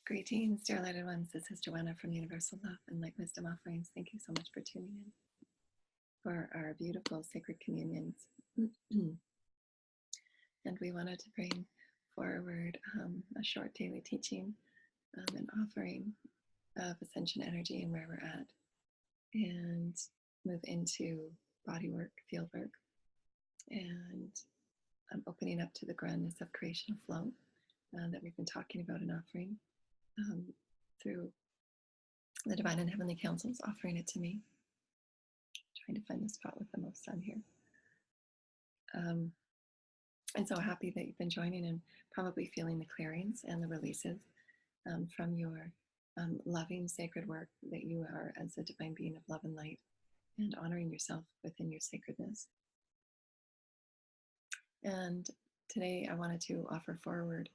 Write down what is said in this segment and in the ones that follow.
Greetings, dear lighted ones. This is Joanna from Universal Love and Light Wisdom Offerings. Thank you so much for tuning in for our beautiful sacred communions. And we wanted to bring forward a short daily teaching and offering of ascension energy and where we're at, and move into body work, field work, and opening up to the grandness of creational flow that we've been talking about and offering through the Divine and Heavenly Councils, offering it to me. Trying to find the spot with the most sun here. I'm so happy that you've been joining and probably feeling the clearings and the releases from your loving sacred work that you are as a divine being of love and light, and honoring yourself within your sacredness. And today I wanted to offer forward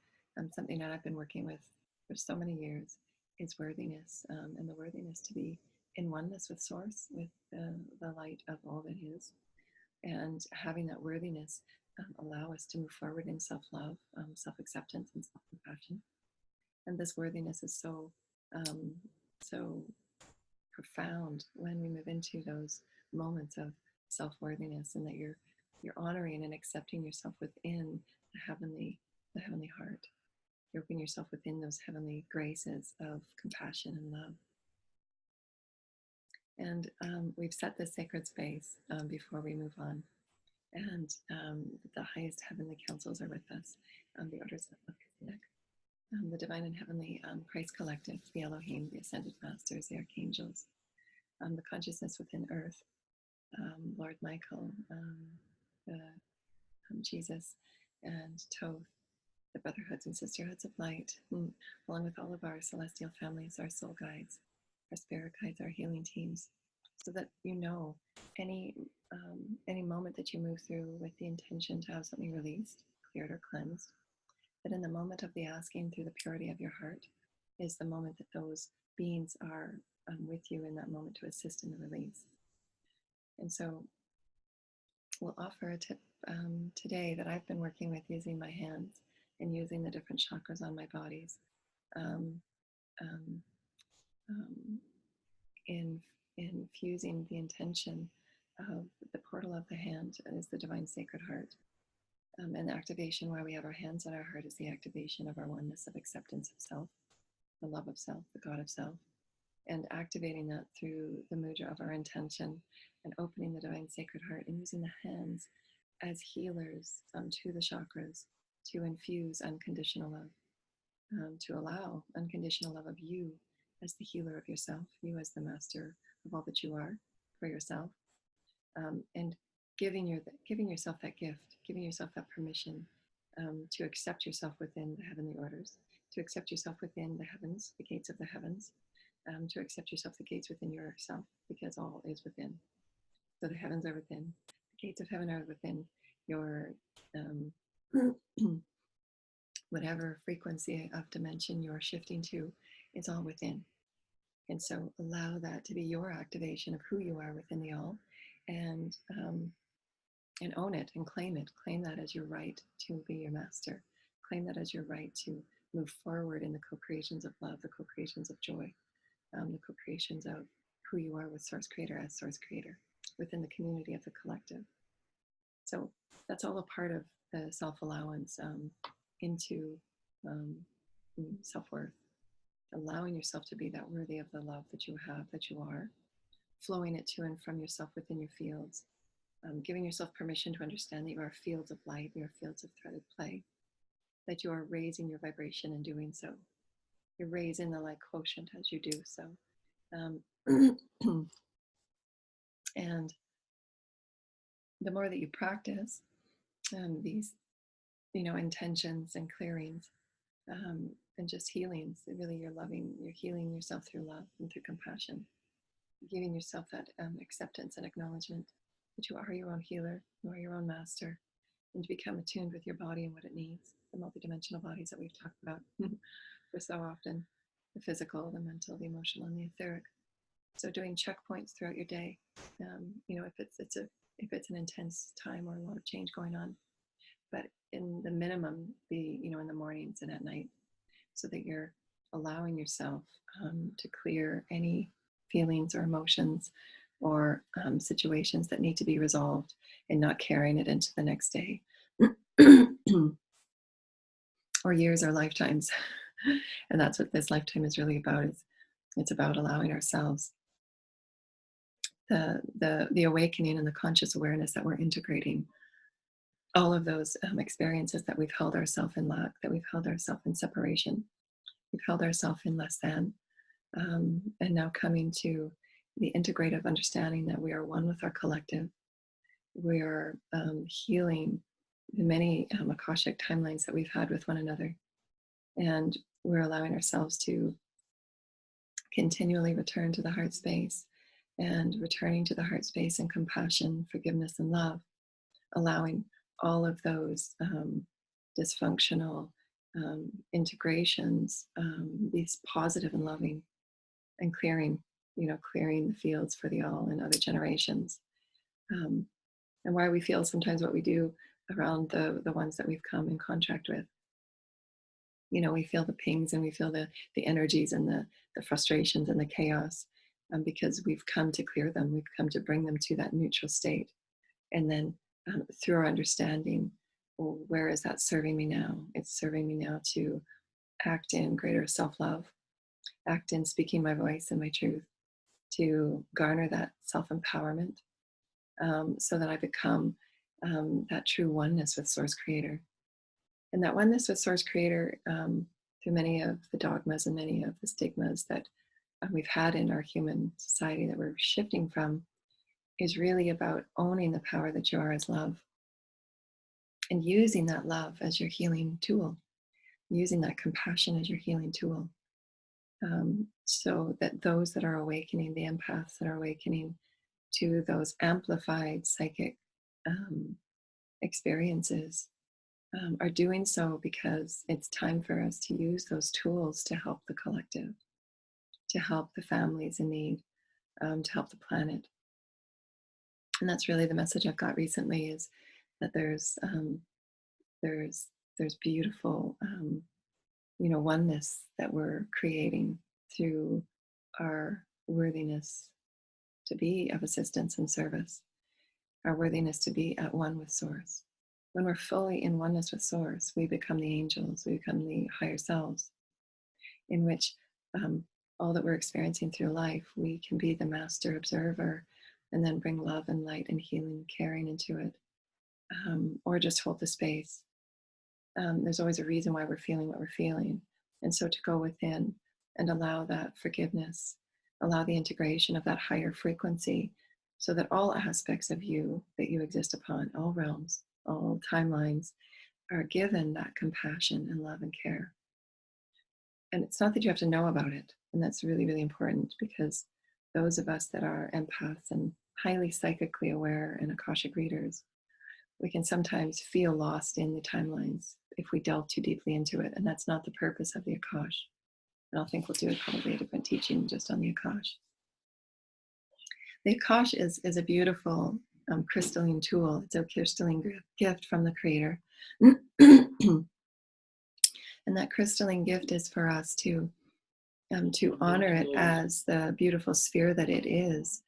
something that I've been working with for so many years, is worthiness, and the worthiness to be in oneness with Source, with the light of all that is, and having that worthiness allow us to move forward in self-love, self-acceptance, and self-compassion. And this worthiness is so profound when we move into those moments of self-worthiness, and that you're honoring and accepting yourself within the heavenly heart. You open yourself within those heavenly graces of compassion and love. And we've set this sacred space before we move on. And the highest heavenly councils are with us, the orders of Christic, the Divine and Heavenly Christ Collective, the Elohim, the Ascended Masters, the Archangels, the consciousness within Earth, Lord Michael, Jesus, and Thoth, the brotherhoods and sisterhoods of light, along with all of our celestial families, our soul guides, our spirit guides, our healing teams, so that you know any moment that you move through with the intention to have something released, cleared, or cleansed, that in the moment of the asking, through the purity of your heart, is the moment that those beings are with you in that moment to assist in the release. And so we'll offer a tip today that I've been working with using my hands and using the different chakras on my bodies in infusing the intention of the portal of the hand is the divine sacred heart. And the activation where we have our hands on our heart is the activation of our oneness of acceptance of self, the love of self, the God of self, and activating that through the mudra of our intention and opening the divine sacred heart and using the hands as healers to the chakras to infuse unconditional love, to allow unconditional love of you as the healer of yourself, you as the master of all that you are for yourself, and giving yourself that gift, giving yourself that permission to accept yourself within the heavenly orders, to accept yourself within the heavens, the gates of the heavens, to accept yourself the gates within yourself, because all is within. So the heavens are within, the gates of heaven are within your whatever frequency of dimension you're shifting to, it's all within. And so allow that to be your activation of who you are within the all, and own it and claim it. Claim that as your right to be your master. Claim that as your right to move forward in the co-creations of love, the co-creations of joy, the co-creations of who you are with Source Creator as Source Creator within the community of the collective. So that's all a part of the self-allowance into self-worth, allowing yourself to be that worthy of the love that you have, that you are, flowing it to and from yourself within your fields, giving yourself permission to understand that you are fields of light, you are fields of threaded play, that you are raising your vibration in doing so. You're raising the light quotient as you do so. And the more that you practice these, intentions and clearings and just healings, really you're healing yourself through love and through compassion, giving yourself that acceptance and acknowledgement that you are your own healer, you are your own master, and to become attuned with your body and what it needs, the multidimensional bodies that we've talked about for so often, the physical, the mental, the emotional, and the etheric. So doing checkpoints throughout your day, if it's an intense time or a lot of change going on, but in the minimum, be in the mornings and at night, so that you're allowing yourself to clear any feelings or emotions or situations that need to be resolved, and not carrying it into the next day or years or lifetimes. And that's what this lifetime is really about. It's about allowing ourselves the awakening and the conscious awareness that we're integrating all of those experiences that we've held ourselves in lack, that we've held ourselves in separation, we've held ourselves in less than, and now coming to the integrative understanding that we are one with our collective. We are healing the many Akashic timelines that we've had with one another, and we're allowing ourselves to continually return to the heart space, and returning to the heart space in compassion, forgiveness, and love, allowing all of those dysfunctional integrations be positive and loving, and clearing the fields for the all and other generations. And why we feel sometimes what we do around the ones that we've come in contact with. We feel the pings, and we feel the energies and the frustrations and the chaos, because we've come to clear them. We've come to bring them to that neutral state. And then through our understanding, well, where is that serving me now? It's serving me now to act in greater self-love, act in speaking my voice and my truth, to garner that self-empowerment, so that I become that true oneness with Source Creator. And that oneness with Source Creator, through many of the dogmas and many of the stigmas that we've had in our human society that we're shifting from, is really about owning the power that you are as love, and using that love as your healing tool, using that compassion as your healing tool, so that those that are awakening, the empaths that are awakening to those amplified psychic experiences, are doing so because it's time for us to use those tools to help the collective, to help the families in need, to help the planet. And that's really the message I've got recently, is that there's beautiful oneness that we're creating through our worthiness to be of assistance and service, our worthiness to be at one with Source. When we're fully in oneness with Source, we become the angels, we become the higher selves, in which all that we're experiencing through life, we can be the master observer, and then bring love and light and healing, caring into it, or just hold the space. There's always a reason why we're feeling what we're feeling. And so to go within and allow that forgiveness, allow the integration of that higher frequency, so that all aspects of you that you exist upon, all realms, all timelines, are given that compassion and love and care. And it's not that you have to know about it. And that's really, really important, because those of us that are empaths and highly psychically aware and Akashic readers, we can sometimes feel lost in the timelines if we delve too deeply into it. And that's not the purpose of the Akash. And I think we'll do probably a different teaching just on the Akash. The Akash is a beautiful crystalline tool. It's a crystalline gift from the Creator. And that crystalline gift is for us to honor it as the beautiful sphere that it is,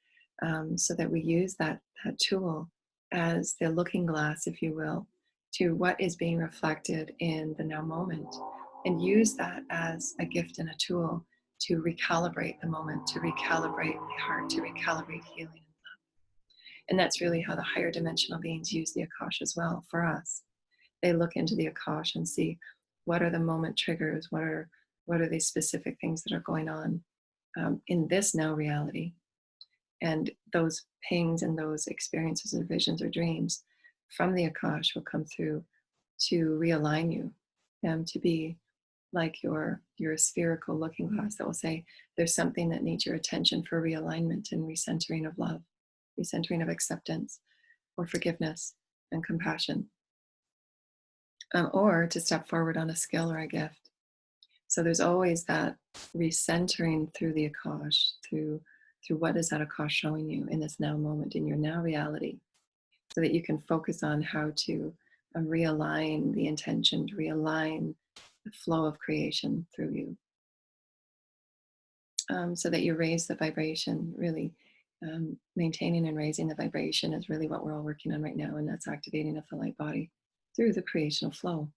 so that we use that tool as the looking glass, if you will, to what is being reflected in the now moment, and use that as a gift and a tool to recalibrate the moment, to recalibrate the heart, to recalibrate healing and love. And that's really how the higher dimensional beings use the Akash as well for us. They look into the Akash and see what are the moment triggers, what are these specific things that are going on in this now reality. And those pings and those experiences or visions or dreams from the Akash will come through to realign you, to be like your spherical looking glass that will say, there's something that needs your attention for realignment and recentering of love, recentering of acceptance, or forgiveness and compassion, or to step forward on a skill or a gift. So there's always that recentering through the Akash, through what is that Akash showing you in this now moment, in your now reality, so that you can focus on how to realign the intention, to realign the flow of creation through you. so that you raise the vibration. Really, maintaining and raising the vibration is really what we're all working on right now, and that's activating of the light body through the creational flow.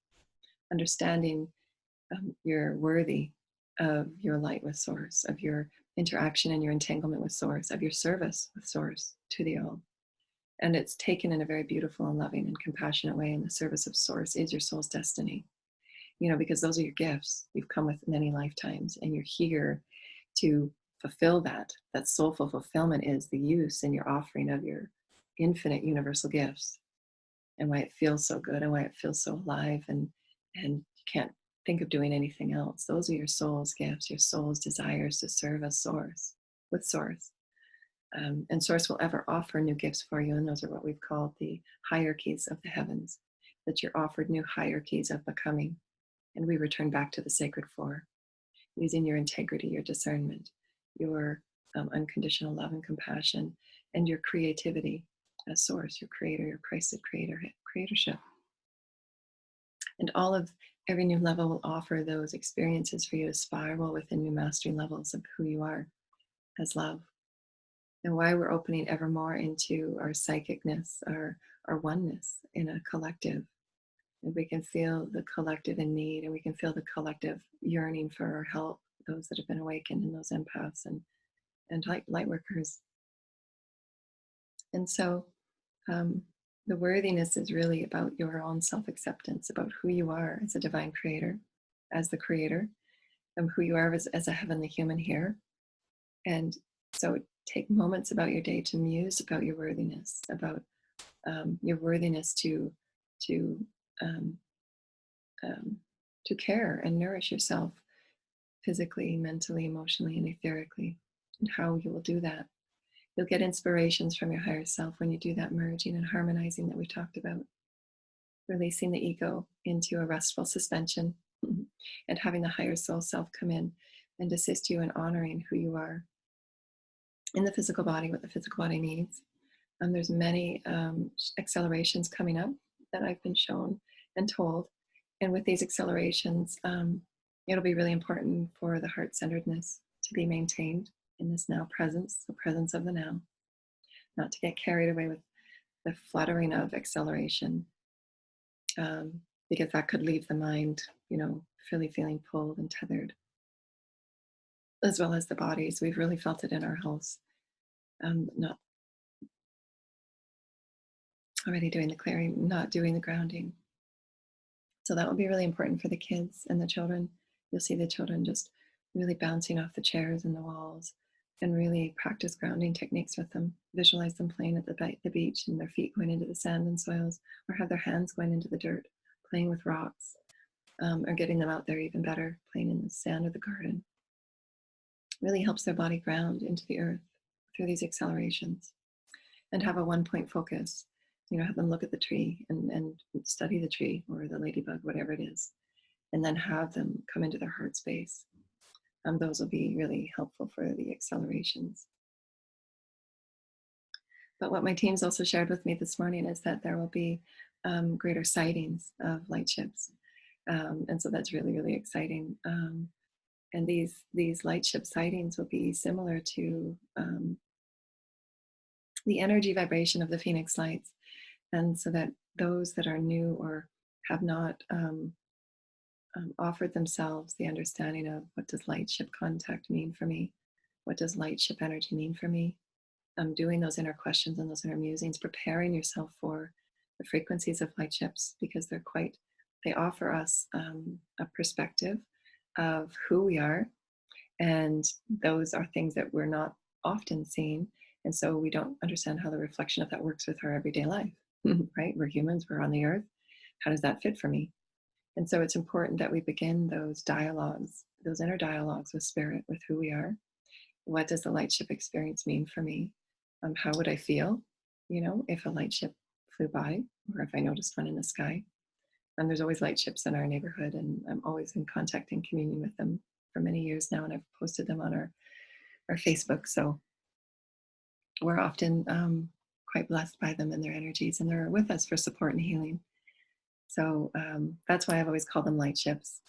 Understanding you're worthy of your light with Source, of your interaction and your entanglement with Source, of your service with Source to the all. And it's taken in a very beautiful and loving and compassionate way. And the service of Source is your soul's destiny, because those are your gifts. You've come with many lifetimes, and you're here to fulfill that. That soulful fulfillment is the use and your offering of your infinite universal gifts, and why it feels so good and why it feels so alive, and you can't think of doing anything else. Those are your soul's gifts, your soul's desires to serve as Source, with Source. And Source will ever offer new gifts for you, and those are what we've called the hierarchies of the heavens, that you're offered new hierarchies of becoming. And we return back to the sacred four, using your integrity, your discernment, your unconditional love and compassion, and your creativity as Source, your creator, your Christic creatorship. And every new level will offer those experiences for you to spiral within new mastery levels of who you are as love. And why we're opening ever more into our psychicness, our oneness in a collective. And we can feel the collective in need, and we can feel the collective yearning for our help, those that have been awakened, and those empaths and light workers. And so the worthiness is really about your own self-acceptance, about who you are as a divine creator, as the creator, and who you are as a heavenly human here. And so take moments about your day to muse about your worthiness, about your worthiness to care and nourish yourself physically, mentally, emotionally, and etherically, and how you will do that. You'll get inspirations from your higher self when you do that merging and harmonizing that we talked about, releasing the ego into a restful suspension, and having the higher soul self come in and assist you in honoring who you are in the physical body, what the physical body needs. There's many accelerations coming up that I've been shown and told. And with these accelerations, it'll be really important for the heart-centeredness to be maintained in this now presence, the presence of the now, not to get carried away with the fluttering of acceleration, because that could leave the mind, really feeling pulled and tethered, as well as the bodies. We've really felt it in our house. Not already doing the clearing, not doing the grounding. So that will be really important for the kids and the children. You'll see the children just really bouncing off the chairs and the walls, and really practice grounding techniques with them. Visualize them playing at the beach, and their feet going into the sand and soils, or have their hands going into the dirt, playing with rocks, or getting them out there even better, playing in the sand or the garden. Really helps their body ground into the earth through these accelerations, and have a one-point focus. Have them look at the tree and study the tree or the ladybug, whatever it is, and then have them come into their heart space. Those will be really helpful for the accelerations. But what my team's also shared with me this morning is that there will be greater sightings of light ships. And so that's really, really exciting. And these light ship sightings will be similar to the energy vibration of the Phoenix lights. And so that those that are new or have not offered themselves the understanding of, what does light ship contact mean for me? What does light ship energy mean for me? Doing those inner questions and those inner musings, preparing yourself for the frequencies of light ships, because they offer us a perspective of who we are. And those are things that we're not often seeing. And so we don't understand how the reflection of that works with our everyday life, right? We're humans, we're on the earth. How does that fit for me? And so it's important that we begin those dialogues, those inner dialogues with spirit, with who we are. What does the light ship experience mean for me? How would I feel, if a light ship flew by, or if I noticed one in the sky? And there's always light ships in our neighborhood, and I'm always in contact and communion with them for many years now, and I've posted them on our Facebook. So we're often quite blessed by them and their energies, and they're with us for support and healing. So that's why I've always called them light ships.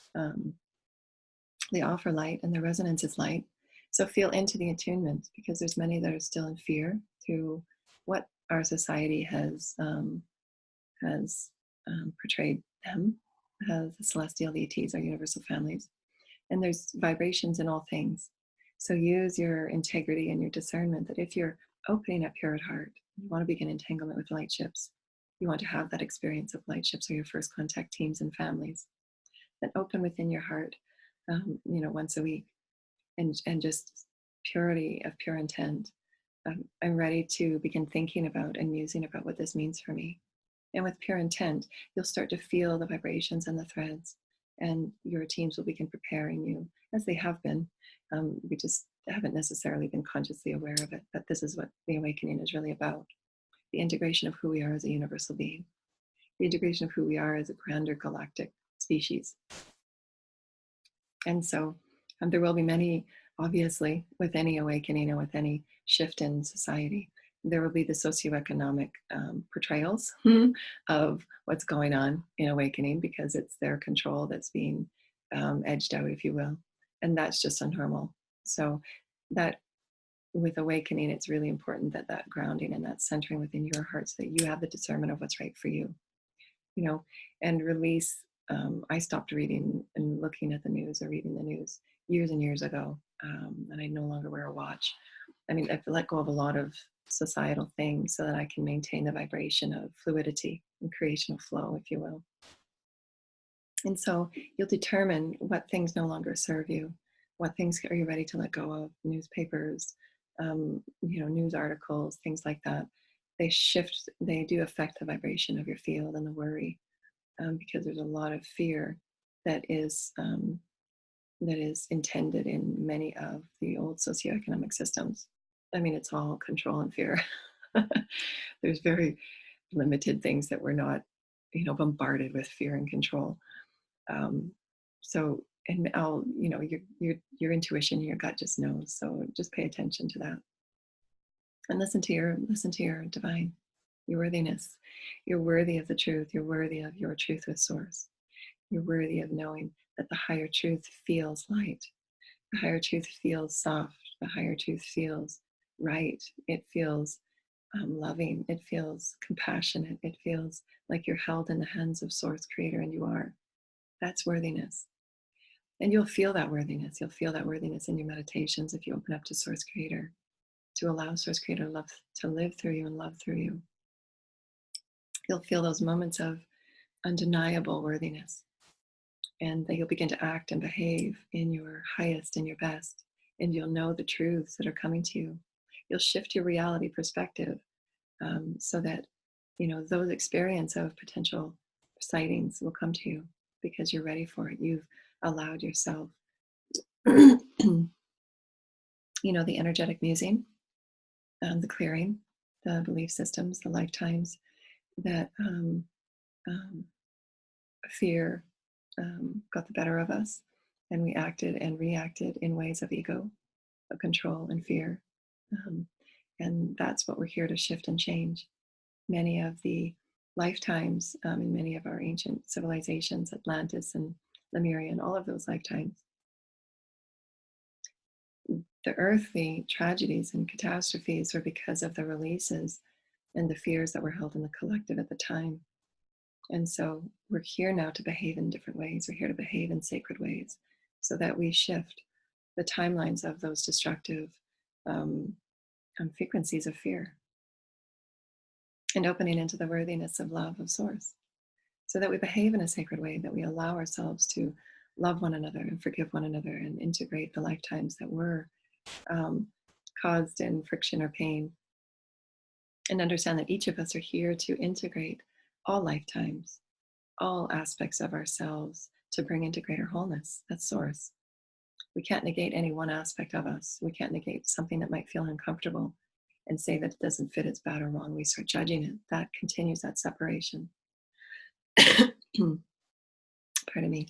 They offer light, and their resonance is light. So feel into the attunement, because there's many that are still in fear through what our society has portrayed them as the celestial deities, our universal families. And there's vibrations in all things. So use your integrity and your discernment that if you're opening up your heart, you want to begin entanglement with light ships, you want to have that experience of light ships or your first contact teams and families, then open within your heart, once a week, and just purity of pure intent. I'm ready to begin thinking about and musing about what this means for me. And with pure intent, you'll start to feel the vibrations and the threads, and your teams will begin preparing you, as they have been. We just haven't necessarily been consciously aware of it, but this is what the awakening is really about. The integration of who we are as a universal being, the integration of who we are as a grander galactic species. And so there will be many, obviously, with any awakening and with any shift in society, there will be the socioeconomic portrayals of what's going on in awakening, because it's their control that's being edged out, if you will. And that's just unnormal. So that with awakening, it's really important that that grounding and that centering within your heart, so that you have the discernment of what's right for you, and release. I stopped reading and looking at the news or reading the news years and years ago, and I no longer wear a watch. I mean, I've let go of a lot of societal things so that I can maintain the vibration of fluidity and creational flow, if you will. And so you'll determine what things no longer serve you, what things are you ready to let go of. Newspapers, news articles, things like that. They do affect the vibration of your field and the worry, because there's a lot of fear that is intended in many of the old socioeconomic systems. I mean, it's all control and fear. There's very limited things that we're not, bombarded with fear and control. And I'll, your intuition, your gut just knows. So just pay attention to that, and listen to your divine, your worthiness. You're worthy of the truth. You're worthy of your truth with source. You're worthy of knowing that the higher truth feels light. The higher truth feels soft. The higher truth feels right. It feels loving. It feels compassionate. It feels like you're held in the hands of Source Creator, and you are. That's worthiness. And you'll feel that worthiness. You'll feel that worthiness in your meditations if you open up to Source Creator, to allow Source Creator to live through you and love through you. You'll feel those moments of undeniable worthiness, and that you'll begin to act and behave in your highest and your best, and you'll know the truths that are coming to you. You'll shift your reality perspective, so that those experience of potential sightings will come to you because you're ready for it. You've allowed yourself the energetic musing, the clearing, the belief systems, the lifetimes that fear got the better of us, and we acted and reacted in ways of ego, of control and fear. And that's what we're here to shift and change. Many of the lifetimes in many of our ancient civilizations, Atlantis and Lemurian, all of those lifetimes, the earthly tragedies and catastrophes were because of the releases and the fears that were held in the collective at the time. And so we're here now to behave in different ways. We're here to behave in sacred ways, so that we shift the timelines of those destructive frequencies of fear, and opening into the worthiness of love of Source, so that we behave in a sacred way, that we allow ourselves to love one another and forgive one another and integrate the lifetimes that were caused in friction or pain, and understand that each of us are here to integrate all lifetimes, all aspects of ourselves, to bring into greater wholeness. That's Source. We can't negate any one aspect of us. We can't negate something that might feel uncomfortable and say that it doesn't fit, it's bad or wrong. We start judging it. That continues that separation. Pardon me.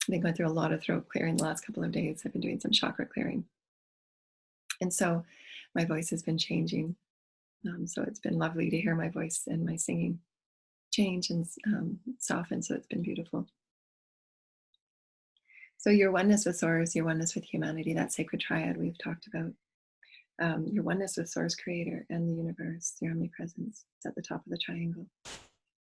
I've been going through a lot of throat clearing the last couple of days. I've been doing some chakra clearing. And so my voice has been changing. So it's been lovely to hear my voice and my singing change and soften. So it's been beautiful. So your oneness with Source, your oneness with humanity, that sacred triad we've talked about, your oneness with Source Creator and the universe, your omnipresence, it's at the top of the triangle.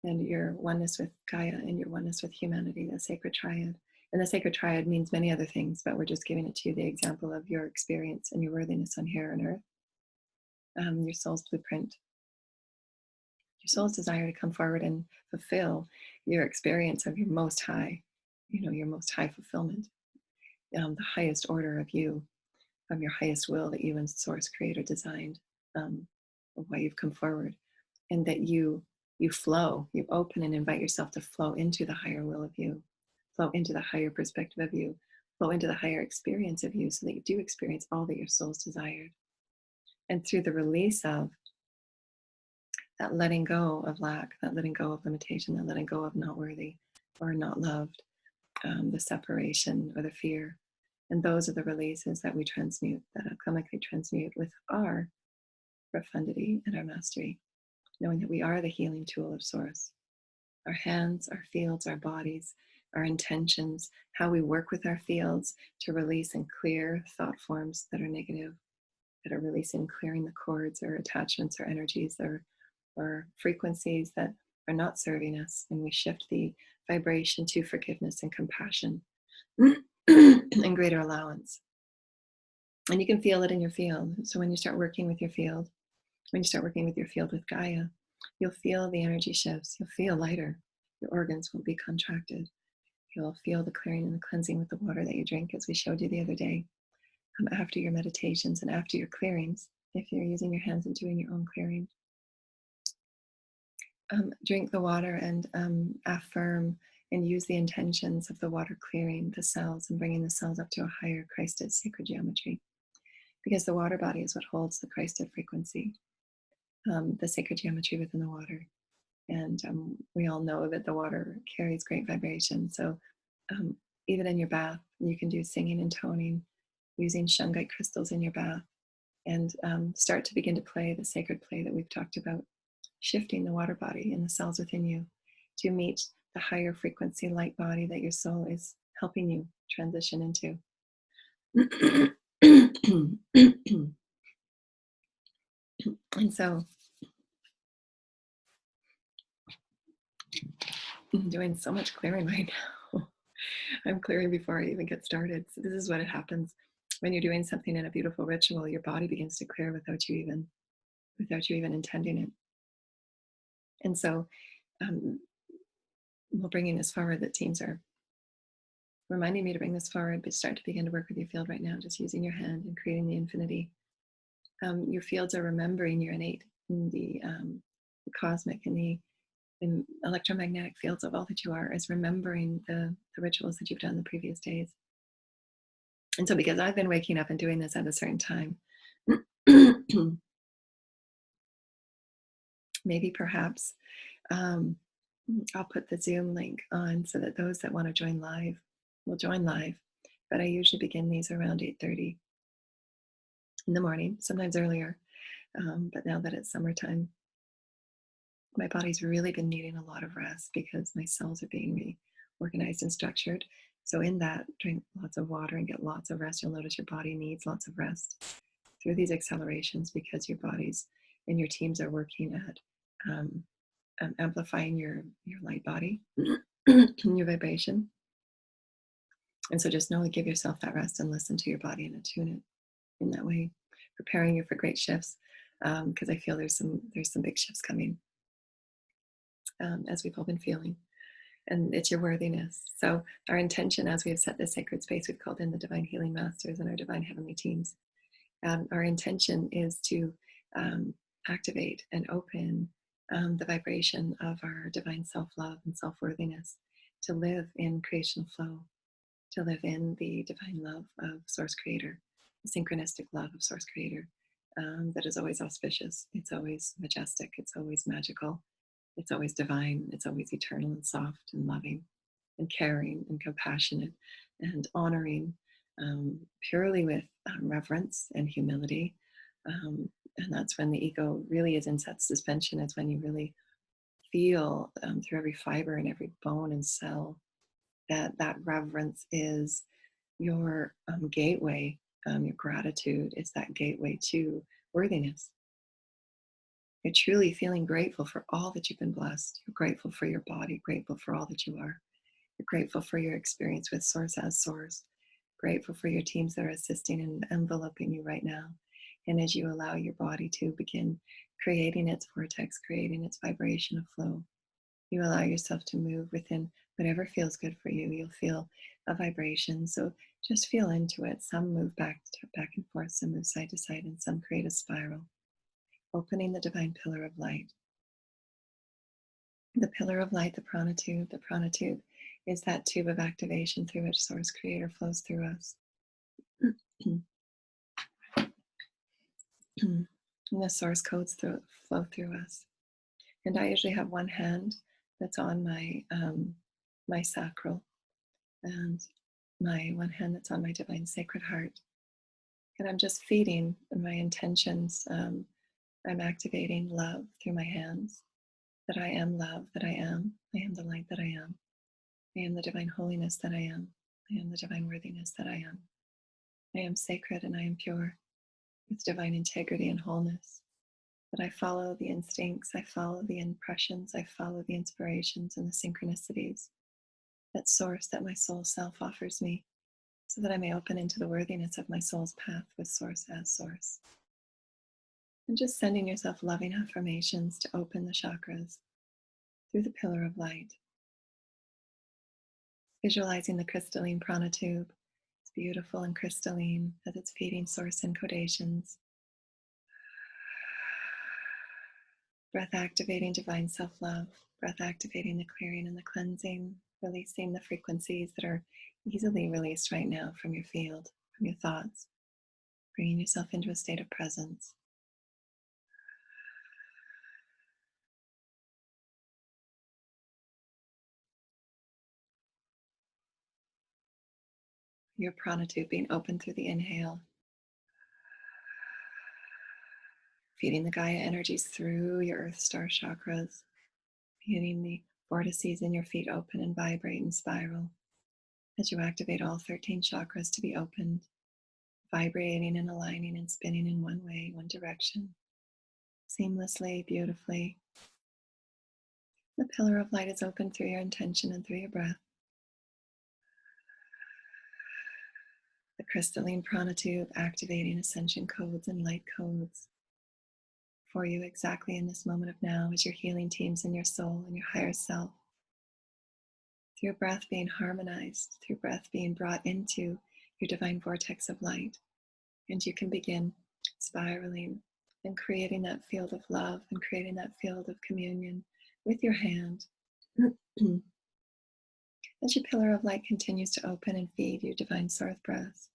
And your oneness with Gaia and your oneness with humanity, the sacred triad. And the sacred triad means many other things, but we're just giving it to you the example of your experience and your worthiness on here on earth, your soul's blueprint, your soul's desire to come forward and fulfill your experience of your most high, your most high fulfillment, the highest order of you, of your highest will that you and Source Creator designed, of why you've come forward, and that you flow, you open and invite yourself to flow into the higher will of you, flow into the higher perspective of you, flow into the higher experience of you, so that you do experience all that your soul's desired. And through the release of that letting go of lack, that letting go of limitation, that letting go of not worthy or not loved, the separation or the fear. And those are the releases that we transmute, that alchemically transmute with our profundity and our mastery, knowing that we are the healing tool of Source. Our hands, our fields, our bodies, our intentions, how we work with our fields to release and clear thought forms that are negative, that are releasing, clearing the cords or attachments or energies or frequencies that are not serving us. And we shift the vibration to forgiveness and compassion and greater allowance. And you can feel it in your field. So when you start working with your field, when you start working with your field with Gaia, you'll feel the energy shifts. You'll feel lighter. Your organs will be contracted. You'll feel the clearing and the cleansing with the water that you drink, as we showed you the other day. After your meditations and after your clearings, if you're using your hands and doing your own clearing, drink the water and affirm and use the intentions of the water clearing the cells and bringing the cells up to a higher Christed sacred geometry. Because the water body is what holds the Christed frequency, the sacred geometry within the water. And we all know that the water carries great vibration. So even in your bath, you can do singing and toning, using shungite crystals in your bath, and start to begin to play the sacred play that we've talked about, shifting the water body and the cells within you to meet the higher frequency light body that your soul is helping you transition into. And so I'm doing so much clearing right now. I'm clearing before I even get started. So this is what happens when you're doing something in a beautiful ritual. Your body begins to clear without you even intending it. And so we're bringing this forward. The teams are reminding me to bring this forward, but start to begin to work with your field right now, just using your hand and creating the infinity. Your fields are remembering your innate, in the cosmic, and the electromagnetic fields of all that you are, is remembering the rituals that you've done the previous days. And so because I've been waking up and doing this at a certain time, maybe perhaps I'll put the Zoom link on so that those that want to join live will join live. But I usually begin these around 8:30 in the morning, sometimes earlier. But now that it's summertime, my body's really been needing a lot of rest because my cells are being reorganized and structured. So in that, drink lots of water and get lots of rest. You'll notice your body needs lots of rest through these accelerations, because your bodies and your teams are working at amplifying your light body, your vibration. And so just know to give yourself that rest and listen to your body and attune it in that way, preparing you for great shifts, because I feel there's some big shifts coming, as we've all been feeling. And it's your worthiness. So our intention, as we have set this sacred space, we've called in the Divine Healing Masters and our Divine Heavenly Teams. Our intention is to activate and open the vibration of our divine self-love and self-worthiness, to live in creational flow, to live in the divine love of Source Creator, the synchronistic love of Source Creator, that is always auspicious. It's always majestic. It's always magical. It's always divine. It's always eternal and soft and loving and caring and compassionate and honoring, purely with reverence and humility. And that's when the ego really is in set suspension. It's when you really feel through every fiber and every bone and cell that reverence is your gateway, your gratitude is that gateway to worthiness. You're truly feeling grateful for all that you've been blessed. You're grateful for your body, grateful for all that you are. You're grateful for your experience with Source as Source, grateful for your teams that are assisting and enveloping you right now. And as you allow your body to begin creating its vortex, creating its vibration of flow, you allow yourself to move within whatever feels good for you. You'll feel a vibration. So just feel into it. Some move back and forth, some move side to side, and some create a spiral. Opening the divine pillar of light. The pillar of light, the prana tube. The prana tube is that tube of activation through which Source Creator flows through us. And the source codes flow through us. And I usually have one hand that's on my sacral, and my one hand that's on my divine sacred heart. And I'm just feeding my intentions. I'm activating love through my hands, that I am love, that I am the light that I am the divine holiness that I am the divine worthiness that I am sacred and I am pure with divine integrity and wholeness, that I follow the instincts, I follow the impressions, I follow the inspirations and the synchronicities that Source, that my soul self offers me, so that I may open into the worthiness of my soul's path with Source as Source. And just sending yourself loving affirmations to open the chakras through the pillar of light. Visualizing the crystalline prana tube. It's beautiful and crystalline as it's feeding Source encodations. Breath activating divine self-love. Breath activating the clearing and the cleansing. Releasing the frequencies that are easily released right now from your field, from your thoughts. Bringing yourself into a state of presence. Your prana tube being open through the inhale. Feeding the Gaia energies through your earth star chakras. Feeding the vortices in your feet open and vibrate and spiral as you activate all 13 chakras to be opened, vibrating and aligning and spinning in one way, one direction, seamlessly, beautifully. The pillar of light is open through your intention and through your breath. The crystalline prana tube activating ascension codes and light codes for you exactly in this moment of now as your healing teams in your soul and your higher self. Through breath being harmonized, through breath being brought into your divine vortex of light. And you can begin spiraling and creating that field of love and creating that field of communion with your hand. As your pillar of light continues to open and feed your divine source breath,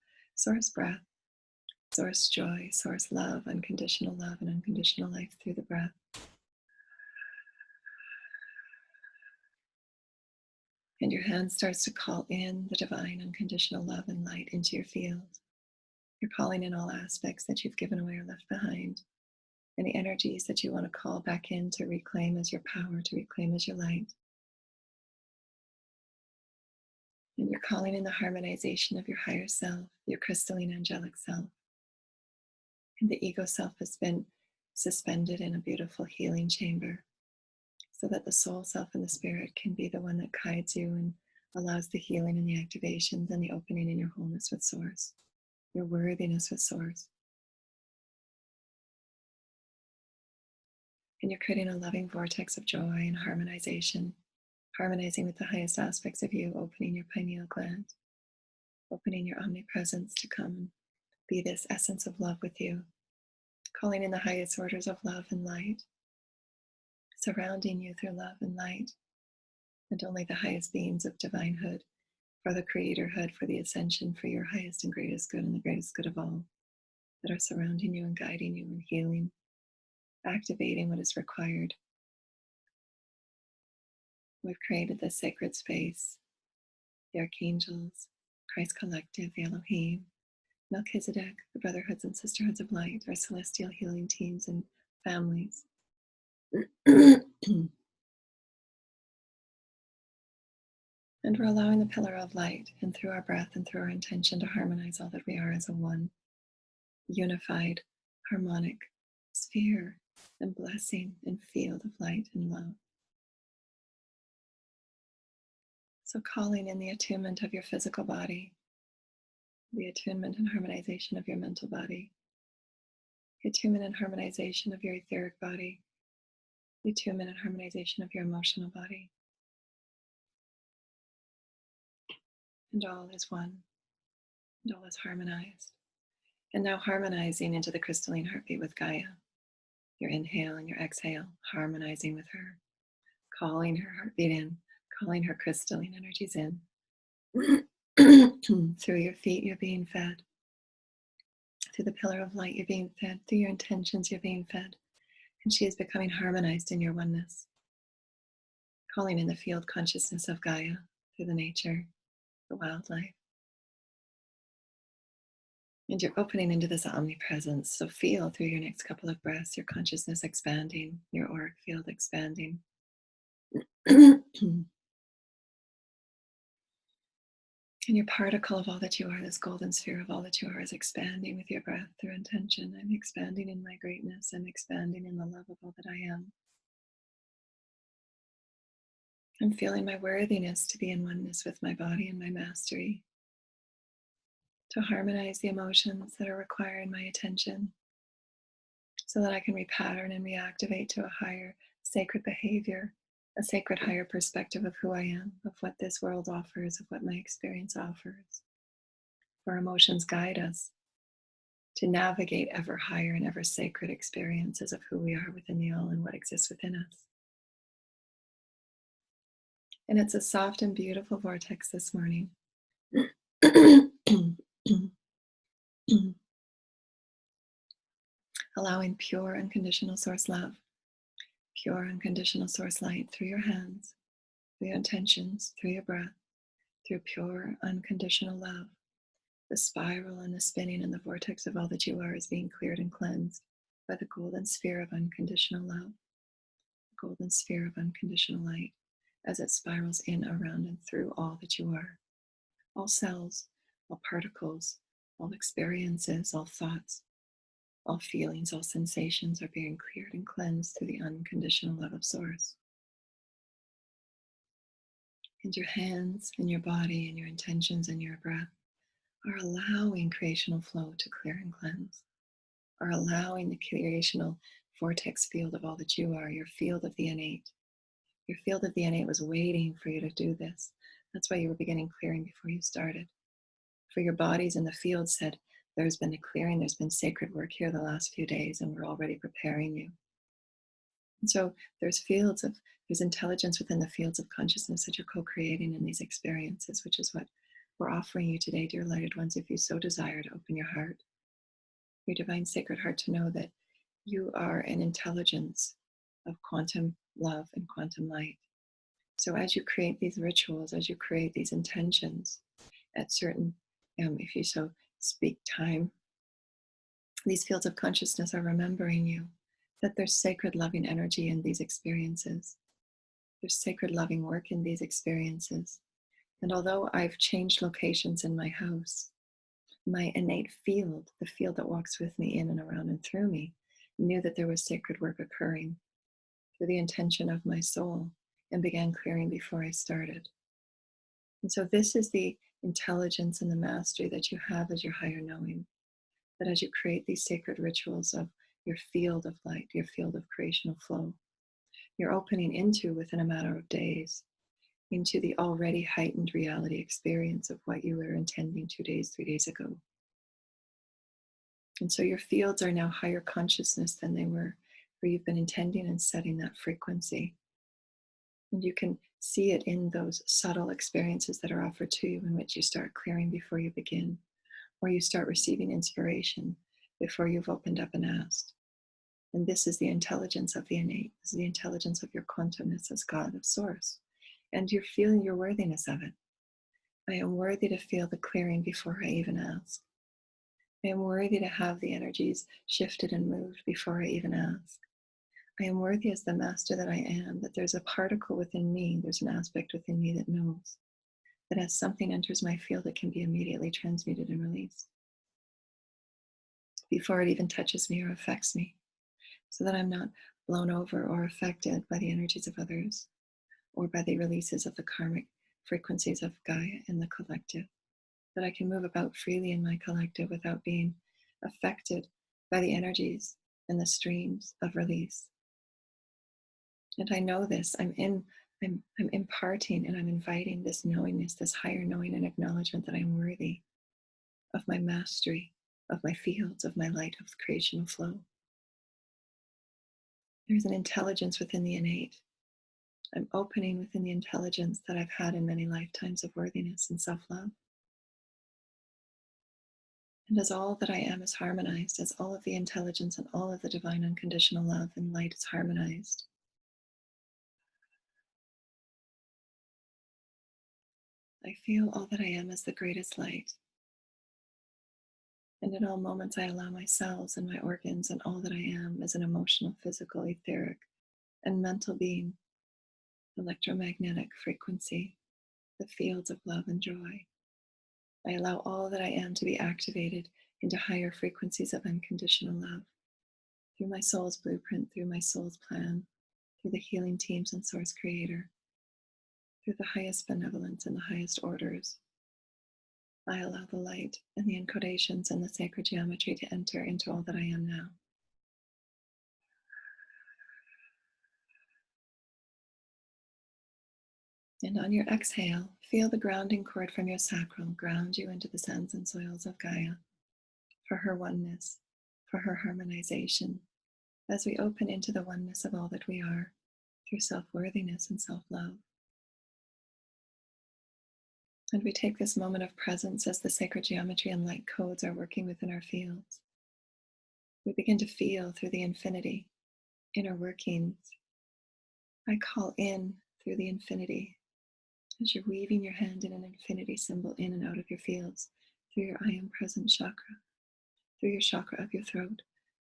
source joy, source love, and unconditional life through the breath. And your hand starts to call in the divine unconditional love and light into your field. You're calling in all aspects that you've given away or left behind. Any energies that you want to call back in to reclaim as your power, to reclaim as your light. And you're calling in the harmonization of your higher self, your crystalline angelic self. And the ego self has been suspended in a beautiful healing chamber, so that the soul self and the spirit can be the one that guides you and allows the healing and the activations and the opening in your wholeness with Source, your worthiness with Source. And you're creating a loving vortex of joy and harmonization, harmonizing with the highest aspects of you, opening your pineal gland, opening your omnipresence to come and be this essence of love with you, calling in the highest orders of love and light, surrounding you through love and light, and only the highest beings of divinehood, for the creatorhood, for the ascension, for your highest and greatest good and the greatest good of all, that are surrounding you and guiding you and healing, activating what is required. We've created this sacred space, the archangels, Christ Collective, the Elohim, Melchizedek, the brotherhoods and sisterhoods of light, our celestial healing teams and families. And we're allowing the pillar of light and through our breath and through our intention to harmonize all that we are as a one, unified, harmonic sphere and blessing and field of light and love. So calling in the attunement of your physical body, the attunement and harmonization of your mental body, the attunement and harmonization of your etheric body, the attunement and harmonization of your emotional body. And all is one, and all is harmonized. And now harmonizing into the crystalline heartbeat with Gaia, your inhale and your exhale, harmonizing with her, calling her heartbeat in, calling her crystalline energies in. Through your feet, you're being fed. Through the pillar of light, you're being fed. Through your intentions, you're being fed. And she is becoming harmonized in your oneness. Calling in the field consciousness of Gaia through the nature, the wildlife. And you're opening into this omnipresence. So feel through your next couple of breaths your consciousness expanding, your auric field expanding. And your particle of all that you are, this golden sphere of all that you are, is expanding with your breath through intention. I'm expanding in my greatness. I'm expanding in the love of all that I am. I'm feeling my worthiness to be in oneness with my body and my mastery, to harmonize the emotions that are requiring my attention so that I can repattern and reactivate to a higher sacred behavior, a sacred higher perspective of who I am, of what this world offers, of what my experience offers. For emotions guide us to navigate ever higher and ever sacred experiences of who we are within the all and what exists within us. And it's a soft and beautiful vortex this morning. Allowing pure unconditional source love, pure unconditional source light through your hands, through your intentions, through your breath, through pure unconditional love. The spiral and the spinning and the vortex of all that you are is being cleared and cleansed by the golden sphere of unconditional love, the golden sphere of unconditional light, as it spirals in, around, and through all that you are. All cells, all particles, all experiences, all thoughts, all feelings, all sensations are being cleared and cleansed through the unconditional love of Source. And your hands and your body and your intentions and your breath are allowing creational flow to clear and cleanse, are allowing the creational vortex field of all that you are, your field of the innate. Your field of the innate was waiting for you to do this. That's why you were beginning clearing before you started. For your bodies in the field said, there's been a clearing, there's been sacred work here the last few days, and we're already preparing you. And so there's intelligence within the fields of consciousness that you're co-creating in these experiences, which is what we're offering you today, dear lighted ones, if you so desire to open your heart, your divine sacred heart, to know that you are an intelligence of quantum love and quantum light. So as you create these rituals, as you create these intentions at certain, if you so speak, time, these fields of consciousness are remembering you that there's sacred loving energy in these experiences. There's sacred loving work in these experiences. And although I've changed locations in my house, my innate field, the field that walks with me in and around and through me, knew that there was sacred work occurring through the intention of my soul and began clearing before I started. And so this is the intelligence and the mastery that you have as your higher knowing, that as you create these sacred rituals of your field of light, your field of creational flow, you're opening into, within a matter of days, into the already heightened reality experience of what you were intending 2 days, 3 days ago. And so your fields are now higher consciousness than they were, where you've been intending and setting that frequency. And you can see it in those subtle experiences that are offered to you, in which you start clearing before you begin, or you start receiving inspiration before you've opened up and asked. And this is the intelligence of the innate. This is the intelligence of your quantumness as God, of Source. And you're feeling your worthiness of it. I am worthy to feel the clearing before I even ask. I am worthy to have the energies shifted and moved before I even ask. I am worthy as the master that I am, that there's a particle within me, there's an aspect within me that knows. that as something enters my field, it can be immediately transmuted and released before it even touches me or affects me, so that I'm not blown over or affected by the energies of others or by the releases of the karmic frequencies of Gaia in the collective, that I can move about freely in my collective without being affected by the energies and the streams of release. And I know this. I'm imparting and I'm inviting this knowingness, this higher knowing and acknowledgement that I'm worthy of my mastery, of my fields, of my light, of creational flow. There's an intelligence within the innate. I'm opening within the intelligence that I've had in many lifetimes of worthiness and self-love. And as all that I am is harmonized, as all of the intelligence and all of the divine unconditional love and light is harmonized, I feel all that I am as the greatest light. And in all moments, I allow my cells and my organs and all that I am as an emotional, physical, etheric, and mental being, electromagnetic frequency, the fields of love and joy. I allow all that I am to be activated into higher frequencies of unconditional love through my soul's blueprint, through my soul's plan, through the healing teams and Source Creator, through the highest benevolence and the highest orders. I allow the light and the encodations and the sacred geometry to enter into all that I am now. And on your exhale, feel the grounding cord from your sacral ground you into the sands and soils of Gaia for her oneness, for her harmonization, as we open into the oneness of all that we are through self-worthiness and self-love. And we take this moment of presence as the sacred geometry and light codes are working within our fields. We begin to feel through the infinity, inner workings. I call in through the infinity as you're weaving your hand in an infinity symbol in and out of your fields, through your I am present chakra, through your chakra of your throat,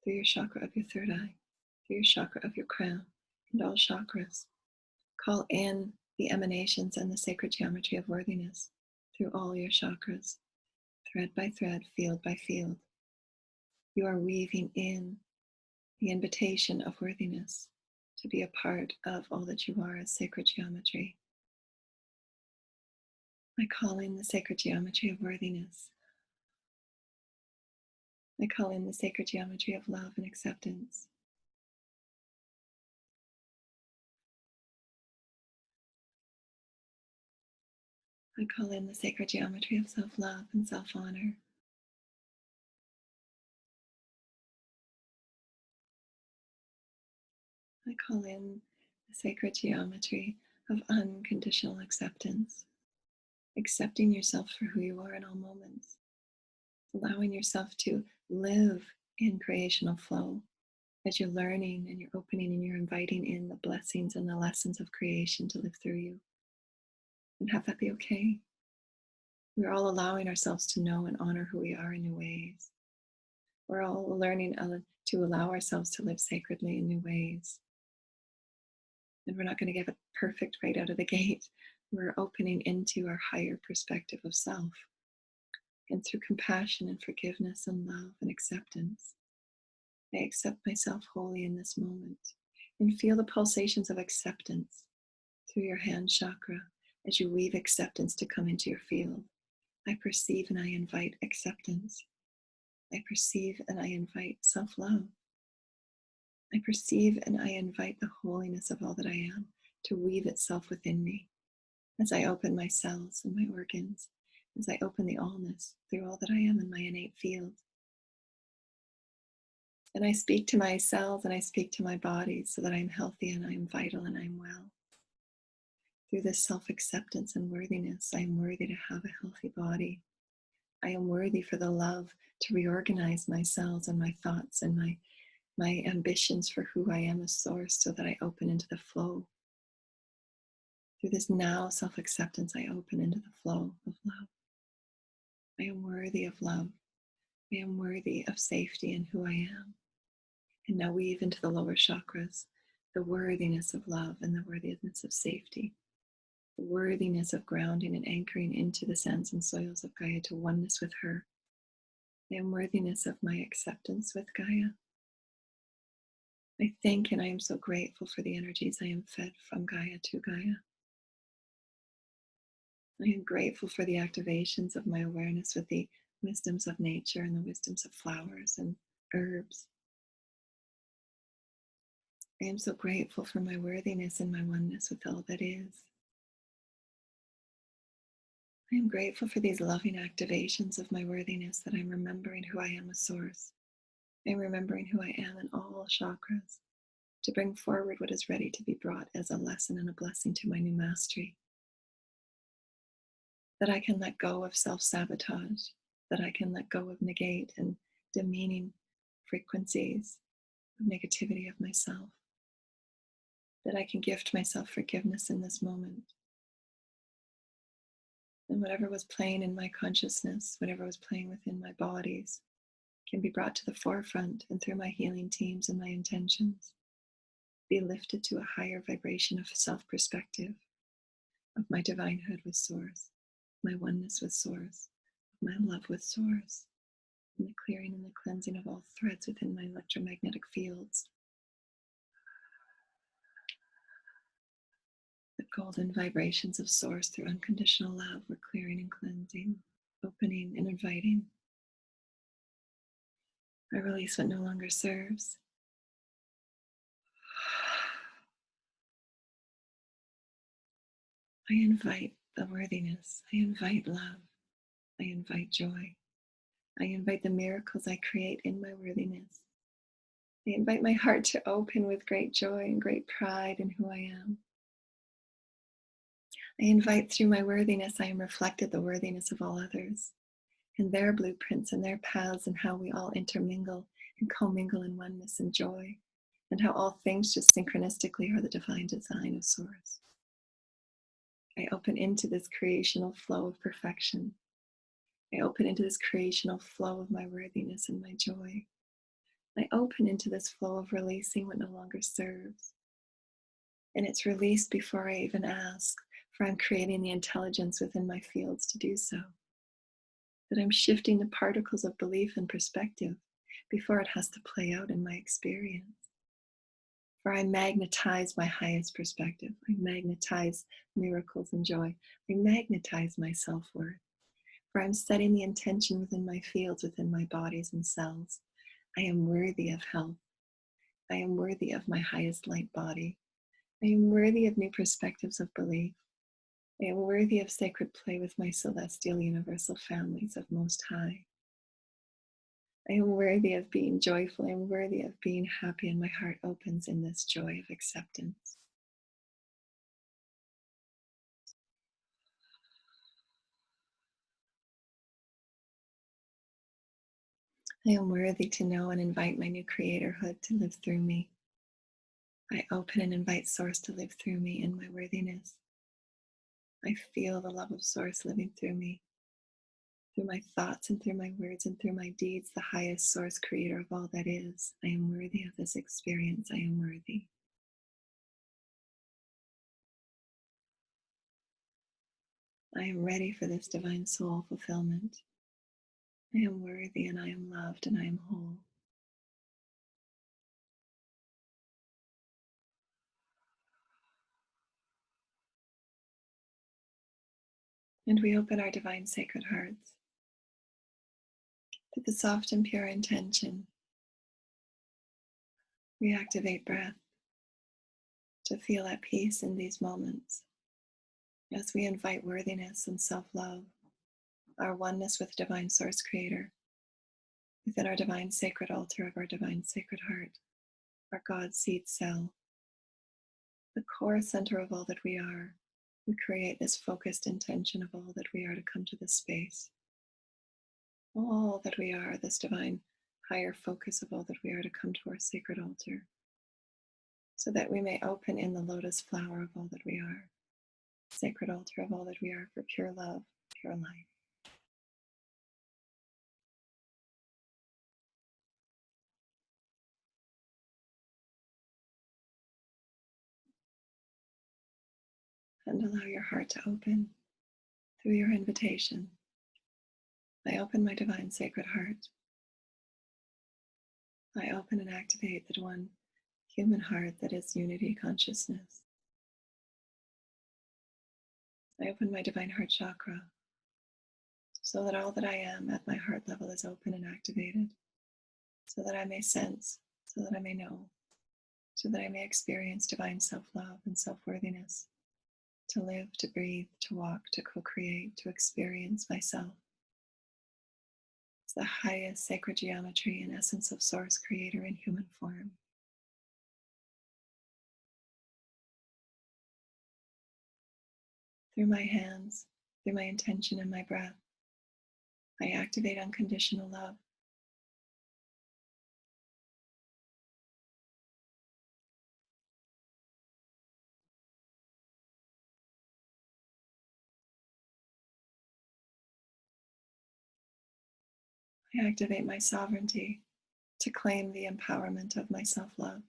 through your chakra of your third eye, through your chakra of your crown, and all chakras. Call in the emanations and the sacred geometry of worthiness through all your chakras, thread by thread, field by field. You are weaving in the invitation of worthiness to be a part of all that you are as sacred geometry. I call in the sacred geometry of worthiness. I call in the sacred geometry of love and acceptance. I call in the sacred geometry of self-love and self-honor. I call in the sacred geometry of unconditional acceptance, accepting yourself for who you are in all moments, allowing yourself to live in creational flow as you're learning and you're opening and you're inviting in the blessings and the lessons of creation to live through you. And have that be okay. We're all allowing ourselves to know and honor who we are in new ways. We're all learning to allow ourselves to live sacredly in new ways. And we're not going to give it perfect right out of the gate. We're opening into our higher perspective of self. And through compassion and forgiveness and love and acceptance, I accept myself wholly in this moment. And feel the pulsations of acceptance through your hand chakra as you weave acceptance to come into your field. I perceive and I invite acceptance. I perceive and I invite self-love. I perceive and I invite the holiness of all that I am to weave itself within me as I open my cells and my organs, as I open the allness through all that I am in my innate field. And I speak to my cells and I speak to my body so that I'm healthy and I'm vital and I'm well. Through this self-acceptance and worthiness, I am worthy to have a healthy body. I am worthy for the love to reorganize my cells and my thoughts and my ambitions for who I am as source so that I open into the flow. Through this now self-acceptance, I open into the flow of love. I am worthy of love. I am worthy of safety in who I am. And now weave into the lower chakras the worthiness of love and the worthiness of safety, the worthiness of grounding and anchoring into the sands and soils of Gaia to oneness with her. I am worthiness of my acceptance with Gaia. I thank and I am so grateful for the energies I am fed from Gaia to Gaia. I am grateful for the activations of my awareness with the wisdoms of nature and the wisdoms of flowers and herbs. I am so grateful for my worthiness and my oneness with all that is. I am grateful for these loving activations of my worthiness that I'm remembering who I am as Source. I'm remembering who I am in all chakras to bring forward what is ready to be brought as a lesson and a blessing to my new mastery. That I can let go of self-sabotage, that I can let go of negate and demeaning frequencies of negativity of myself, that I can gift myself forgiveness in this moment. And whatever was playing in my consciousness, whatever was playing within my bodies, can be brought to the forefront and through my healing teams and my intentions, be lifted to a higher vibration of self-perspective, of my divinehood with Source, my oneness with Source, my love with Source, and the clearing and the cleansing of all threads within my electromagnetic fields. The golden vibrations of Source through unconditional love were clearing and cleansing, opening and inviting. I release what no longer serves. I invite the worthiness. I invite love. I invite joy. I invite the miracles I create in my worthiness. I invite my heart to open with great joy and great pride in who I am. I invite through my worthiness, I am reflected the worthiness of all others and their blueprints and their paths and how we all intermingle and commingle in oneness and joy and how all things just synchronistically are the divine design of Source. I open into this creational flow of perfection. I open into this creational flow of my worthiness and my joy. I open into this flow of releasing what no longer serves. And it's released before I even ask, for I'm creating the intelligence within my fields to do so. That I'm shifting the particles of belief and perspective before it has to play out in my experience. For I magnetize my highest perspective. I magnetize miracles and joy. I magnetize my self-worth. For I'm setting the intention within my fields, within my bodies and cells. I am worthy of health. I am worthy of my highest light body. I am worthy of new perspectives of belief. I am worthy of sacred play with my celestial universal families of Most High. I am worthy of being joyful. I am worthy of being happy, and my heart opens in this joy of acceptance. I am worthy to know and invite my new creatorhood to live through me. I open and invite Source to live through me in my worthiness. I feel the love of Source living through me, through my thoughts and through my words and through my deeds, the highest Source creator of all that is. I am worthy of this experience. I am worthy. I am ready for this divine soul fulfillment. I am worthy and I am loved and I am whole. And we open our divine sacred hearts to the soft and pure intention. We activate breath to feel at peace in these moments as we invite worthiness and self-love, our oneness with divine Source Creator, within our divine sacred altar of our divine sacred heart, our God seed cell, the core center of all that we are. We create this focused intention of all that we are to come to this space. All that we are, this divine higher focus of all that we are to come to our sacred altar, so that we may open in the lotus flower of all that we are, sacred altar of all that we are for pure love, pure light. and allow your heart to open through your invitation. I open my divine sacred heart. I open and activate the one human heart that is unity consciousness. I open my divine heart chakra so that all that I am at my heart level is open and activated, so that I may sense, so that I may know, so that I may experience divine self-love and self-worthiness, to live, to breathe, to walk, to co-create, to experience myself. It's the highest sacred geometry and essence of Source Creator in human form. Through my hands, through my intention and my breath, I activate unconditional love. I activate my sovereignty to claim the empowerment of my self-love.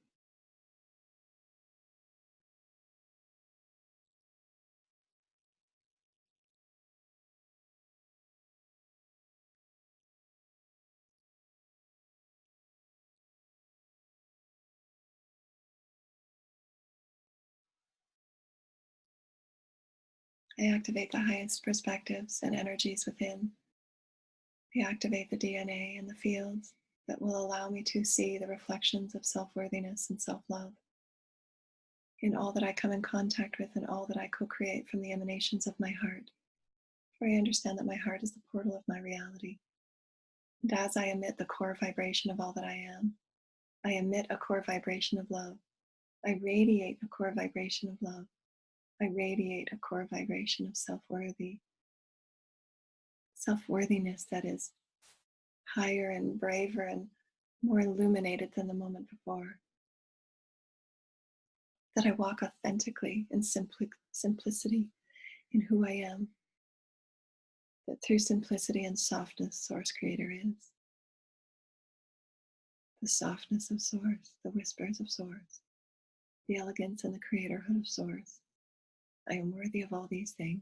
I activate the highest perspectives and energies within. I activate the DNA and the fields that will allow me to see the reflections of self-worthiness and self-love in all that I come in contact with and all that I co-create from the emanations of my heart. For I understand that my heart is the portal of my reality. And as I emit the core vibration of all that I am, I emit a core vibration of love. I radiate a core vibration of love. I radiate a core vibration of self-worthiness that is higher and braver and more illuminated than the moment before. That I walk authentically in simplicity in who I am. That through simplicity and softness, Source Creator is. The softness of Source, the whispers of Source, the elegance and the creatorhood of Source. I am worthy of all these things.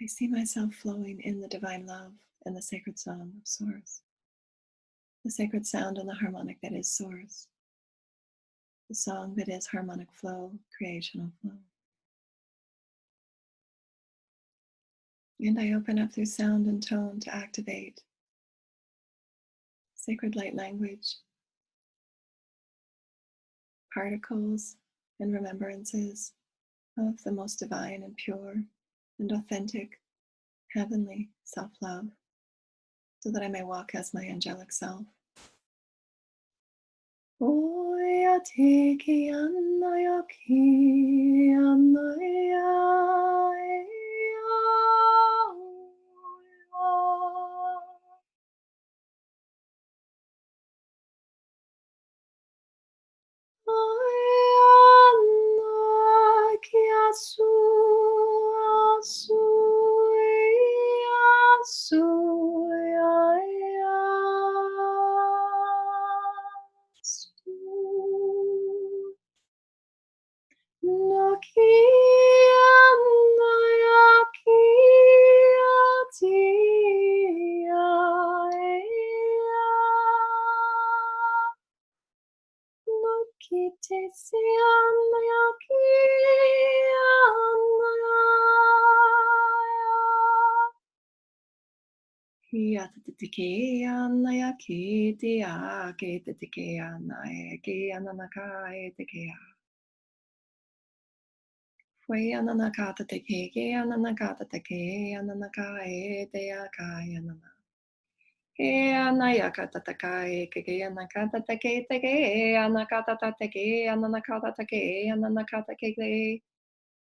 I see myself flowing in the divine love and the sacred song of Source. The sacred sound and the harmonic that is Source. The song that is harmonic flow, creational flow. And I open up through sound and tone to activate sacred light language, particles and remembrances of the most divine and pure and authentic heavenly self-love, so that I may walk as my angelic self.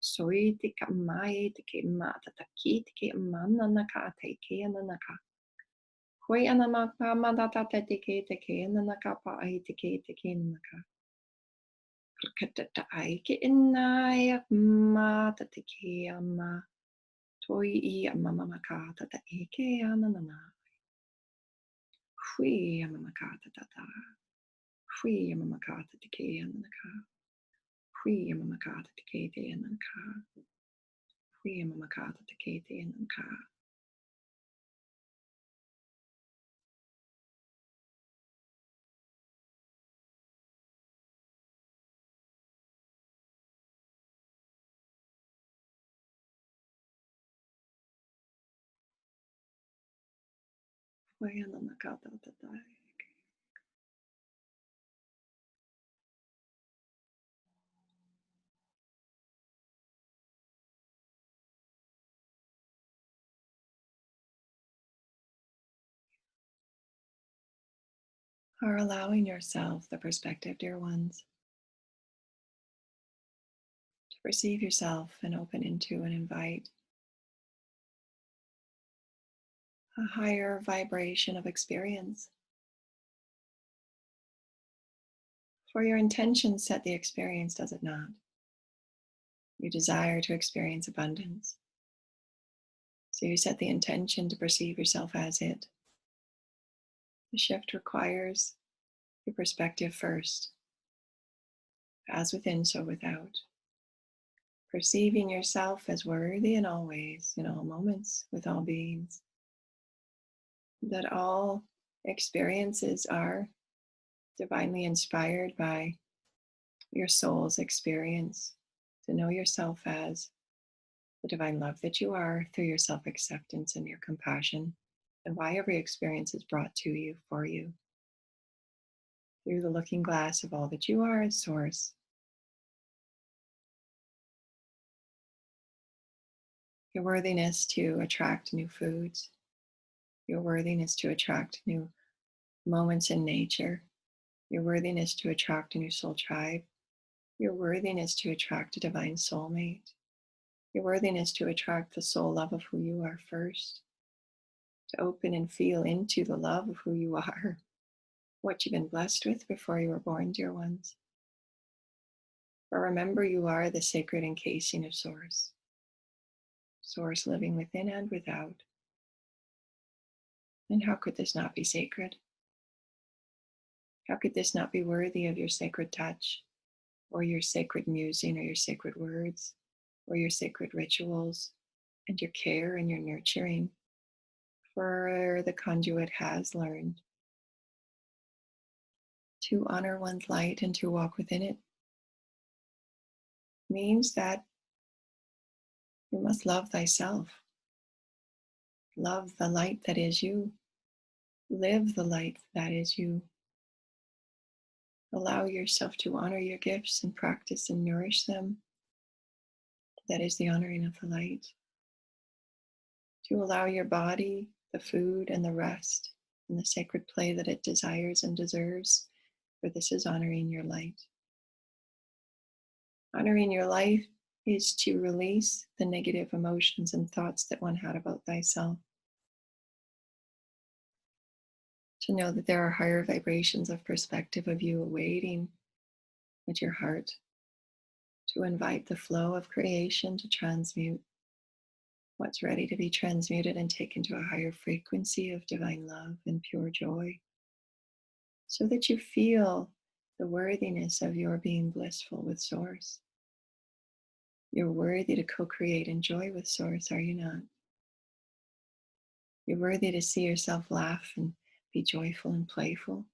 Soy tika mai tike mata taki tike mana naka teke ananaka. Koi anamaka madata teke teke ananaka pa ai teke teke ananaka. Krikatata aike inaya mata teke ama. Toi I amamaka tata eke ananana. Hui amamaka tata. Free Yamamakata Decay and the Ka. Free Yamamakata Decay and the Ka. Free Yamamakata Decay and the Ka. Wayamakata Tatai. Are allowing yourself the perspective, dear ones, to perceive yourself and open into and invite a higher vibration of experience. For your intention set the experience, does it not? You desire to experience abundance. So you set the intention to perceive yourself as it. The shift requires your perspective first, as within, so without. Perceiving yourself as worthy in all ways, in all moments, with all beings. That all experiences are divinely inspired by your soul's experience, to know yourself as the divine love that you are through your self-acceptance and your compassion, and why every experience is brought to you for you through the looking glass of all that you are as source. Your worthiness to attract new foods, your worthiness to attract new moments in nature, your worthiness to attract a new soul tribe, your worthiness to attract a divine soulmate, your worthiness to attract the soul love of who you are first, to open and feel into the love of who you are, what you've been blessed with before you were born, dear ones. For remember, you are the sacred encasing of Source, Source living within and without. And how could this not be sacred? How could this not be worthy of your sacred touch, or your sacred musing, or your sacred words, or your sacred rituals, and your care and your nurturing? For the conduit has learned to honor one's light and to walk within it means that you must love thyself. Love the light that is you. Live the light that is you. Allow yourself to honor your gifts and practice and nourish them. That is the honoring of the light. To allow your body the food and the rest and the sacred play that it desires and deserves, for this is honoring your light. Honoring your life is to release the negative emotions and thoughts that one had about thyself. To know that there are higher vibrations of perspective of you awaiting at your heart. To invite the flow of creation to transmute what's ready to be transmuted and taken to a higher frequency of divine love and pure joy. So that you feel the worthiness of your being blissful with Source. You're worthy to co-create and joy with Source, are you not? You're worthy to see yourself laugh and be joyful and playful.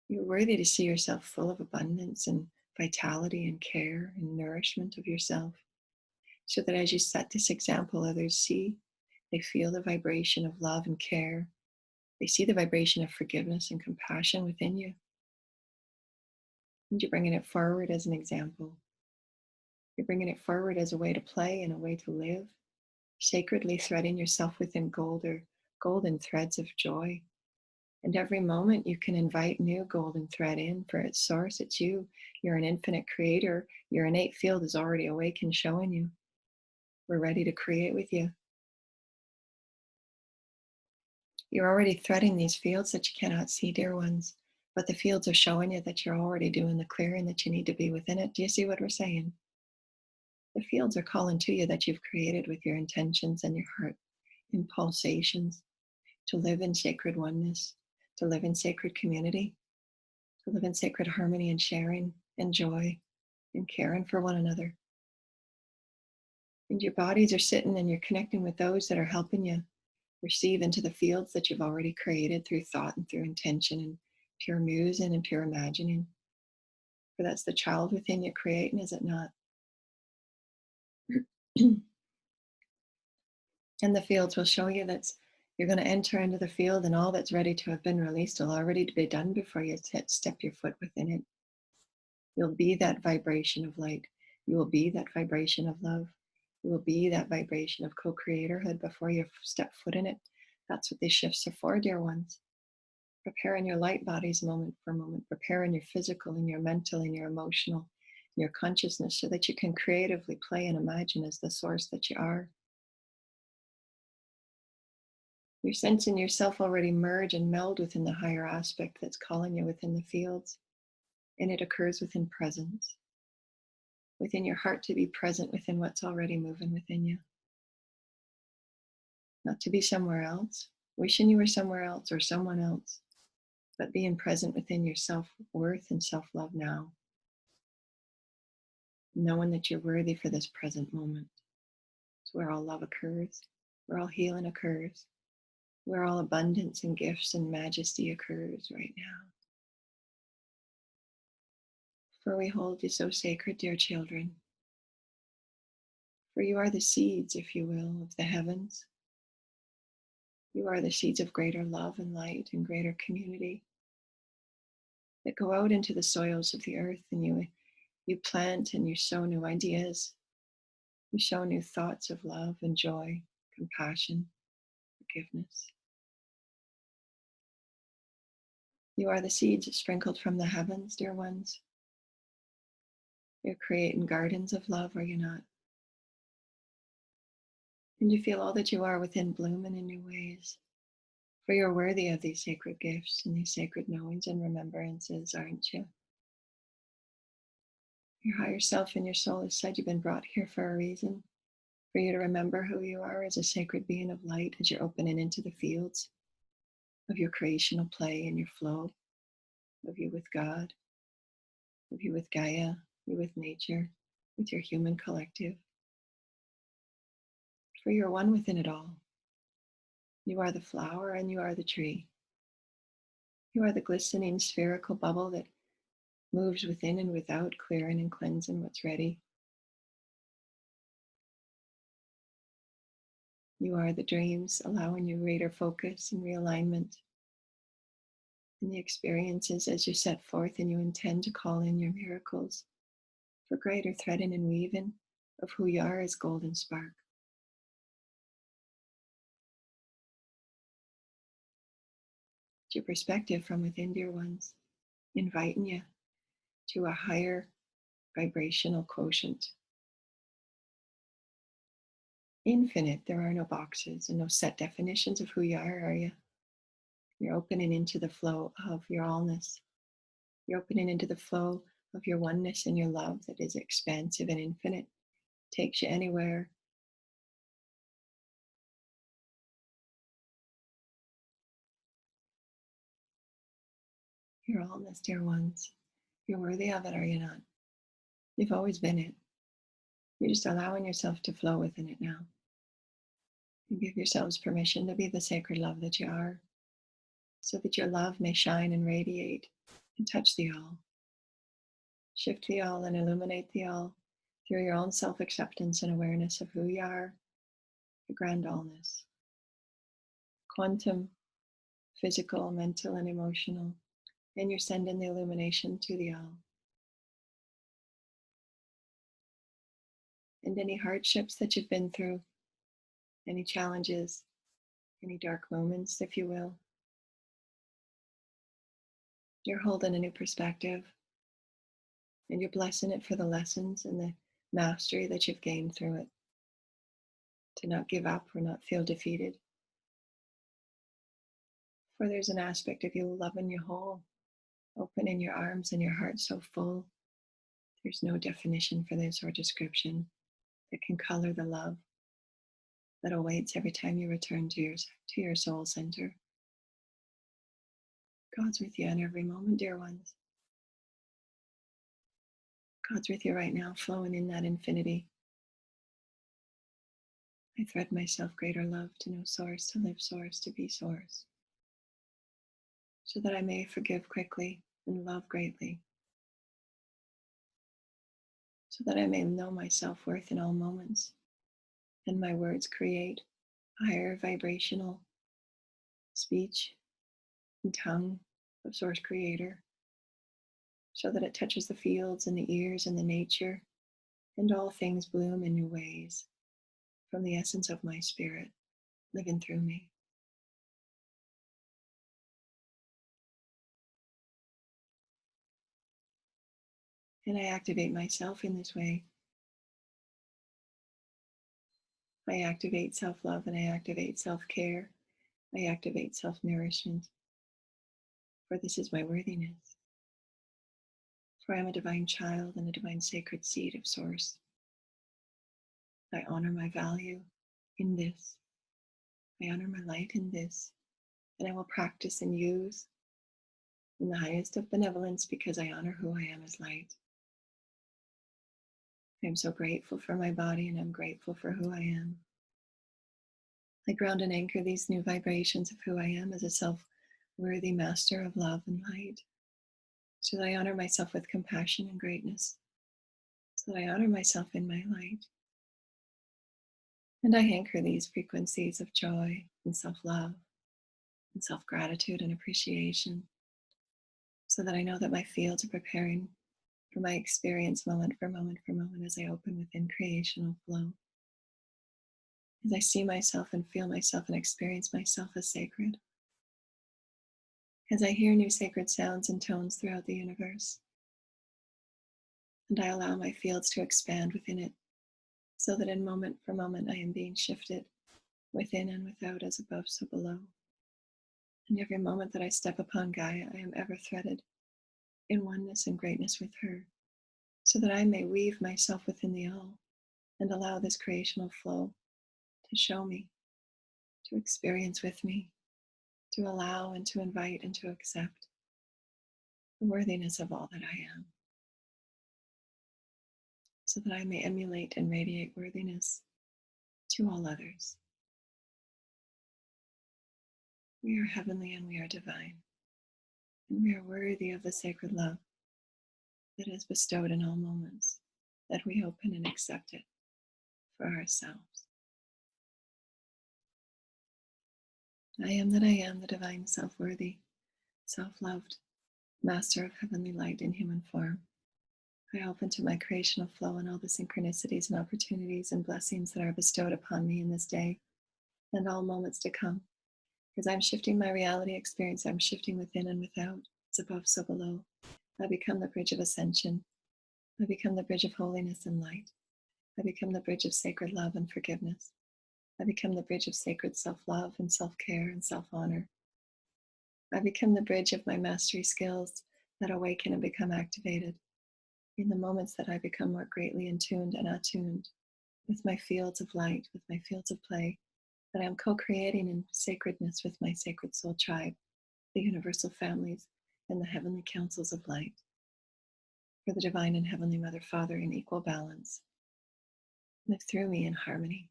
You're worthy to see yourself full of abundance and vitality and care and nourishment of yourself. So that as you set this example, others see, they feel the vibration of love and care. They see the vibration of forgiveness and compassion within you. And you're bringing it forward as an example. You're bringing it forward as a way to play and a way to live, sacredly threading yourself within golden threads of joy. And every moment you can invite new golden thread in, for its source, it's you. You're an infinite creator. Your innate field is already awakened, showing you. We're ready to create with you. You're already threading these fields that you cannot see, dear ones, but the fields are showing you that you're already doing the clearing that you need to be within it. Do you see what we're saying? The fields are calling to you that you've created with your intentions and your heart impulsations to live in sacred oneness, to live in sacred community. to live in sacred harmony and sharing and joy and caring for one another. And your bodies are sitting and you're connecting with those that are helping you receive into the fields that you've already created through thought and through intention and pure musing and pure imagining. For that's the child within you creating, is it not? And the fields will show you that you're going to enter into the field, and all that's ready to have been released will already be done before you step your foot within it. You'll be that vibration of light. You will be that vibration of love. You will be that vibration of co-creatorhood before you step foot in it. That's what these shifts are for, dear ones. Preparing your light bodies moment for moment, preparing your physical and your mental and your emotional and your consciousness so that you can creatively play and imagine as the source that you are. You're sensing yourself already merge and meld within the higher aspect that's calling you within the fields. And it occurs within presence, within your heart, to be present within what's already moving within you. Not to be somewhere else, wishing you were somewhere else or someone else, but being present within your self-worth and self-love now. Knowing that you're worthy for this present moment. It's where all love occurs, where all healing occurs, where all abundance and gifts and majesty occurs right now. For we hold you so sacred, dear children. For you are the seeds, if you will, of the heavens. You are the seeds of greater love and light and greater community that go out into the soils of the earth, and you plant and you sow new ideas. You sow new thoughts of love and joy, compassion, forgiveness. You are the seeds sprinkled from the heavens, dear ones. You're creating gardens of love, are you not? And you feel all that you are within blooming in new ways. For you're worthy of these sacred gifts and these sacred knowings and remembrances, aren't you? Your higher self and your soul has said you've been brought here for a reason. For you to remember who you are as a sacred being of light as you're opening into the fields of your creational play and your flow, of you with God, of you with Gaia, you with nature, with your human collective. For you're one within it all. You are the flower and you are the tree. You are the glistening spherical bubble that moves within and without, clearing and cleansing what's ready. You are the dreams, allowing you greater focus and realignment. And the experiences as you set forth and you intend to call in your miracles for greater threading and weaving of who you are as golden spark. It's your perspective from within, dear ones, inviting you to a higher vibrational quotient. Infinite, there are no boxes and no set definitions of who you are you? You're opening into the flow of your allness. You're opening into the flow of your oneness and your love that is expansive and infinite, takes you anywhere. You're allness, dear ones. You're worthy of it, are you not? You've always been it. You're just allowing yourself to flow within it now. And give yourselves permission to be the sacred love that you are, so that your love may shine and radiate and touch the all. Shift the all and illuminate the all through your own self-acceptance and awareness of who you are, the grand allness. Quantum, physical, mental, and emotional. And you're sending the illumination to the all. And any hardships that you've been through, any challenges, any dark moments, if you will, you're holding a new perspective and you're blessing it for the lessons and the mastery that you've gained through it. To not give up or not feel defeated. For there's an aspect of you loving you whole, opening your arms and your heart so full. There's no definition for this or description that can color the love that awaits every time you return to your soul center. God's with you in every moment, dear ones. God's with you right now, flowing in that infinity. I thread myself greater love to know source, to live source, to be source, so that I may forgive quickly and love greatly, so that I may know my self-worth in all moments, and my words create higher vibrational speech and tongue of Source Creator, so that it touches the fields and the ears and the nature, and all things bloom in new ways from the essence of my spirit living through me. And I activate myself in this way. I activate self-love and I activate self-care. I activate self-nourishment, for this is my worthiness. For I am a divine child and a divine sacred seed of Source. I honor my value in this. I honor my light in this. And I will practice and use in the highest of benevolence because I honor who I am as light. I am so grateful for my body and I'm grateful for who I am. I ground and anchor these new vibrations of who I am as a self-worthy master of love and light, so that I honor myself with compassion and greatness, so that I honor myself in my light. And I anchor these frequencies of joy and self-love and self-gratitude and appreciation, so that I know that my fields are preparing for my experience moment for moment for moment as I open within creational flow. As I see myself and feel myself and experience myself as sacred. As I hear new sacred sounds and tones throughout the universe. And I allow my fields to expand within it, so that in moment for moment I am being shifted within and without, as above, so below. And every moment that I step upon Gaia, I am ever threaded in oneness and greatness with her, so that I may weave myself within the all and allow this creational flow to show me, to experience with me, to allow and to invite and to accept the worthiness of all that I am, so that I may emulate and radiate worthiness to all others. We are heavenly and we are divine, and we are worthy of the sacred love that is bestowed in all moments, that we open and accept it for ourselves. I am that I am, the divine self-worthy, self-loved, master of heavenly light in human form. I open to my creational flow and all the synchronicities and opportunities and blessings that are bestowed upon me in this day and all moments to come. Because I'm shifting my reality experience, I'm shifting within and without. It's above, so below. I become the bridge of ascension. I become the bridge of holiness and light. I become the bridge of sacred love and forgiveness. I become the bridge of sacred self-love and self-care and self-honor. I become the bridge of my mastery skills that awaken and become activated in the moments that I become more greatly intuned and attuned with my fields of light, with my fields of play, that I am co-creating in sacredness with my sacred soul tribe, the universal families, and the heavenly councils of light, for the divine and heavenly Mother Father in equal balance. Live through me in harmony,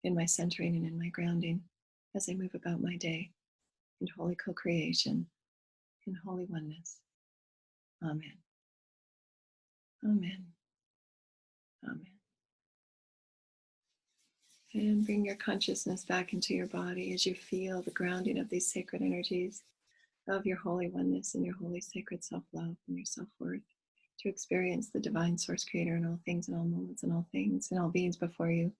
in my centering and in my grounding, as I move about my day in holy co-creation, in holy oneness. Amen. Amen. Amen. And bring your consciousness back into your body as you feel the grounding of these sacred energies of your holy oneness and your holy sacred self-love and your self-worth, to experience the divine source creator in all things, in all moments, in all things, in all beings before you.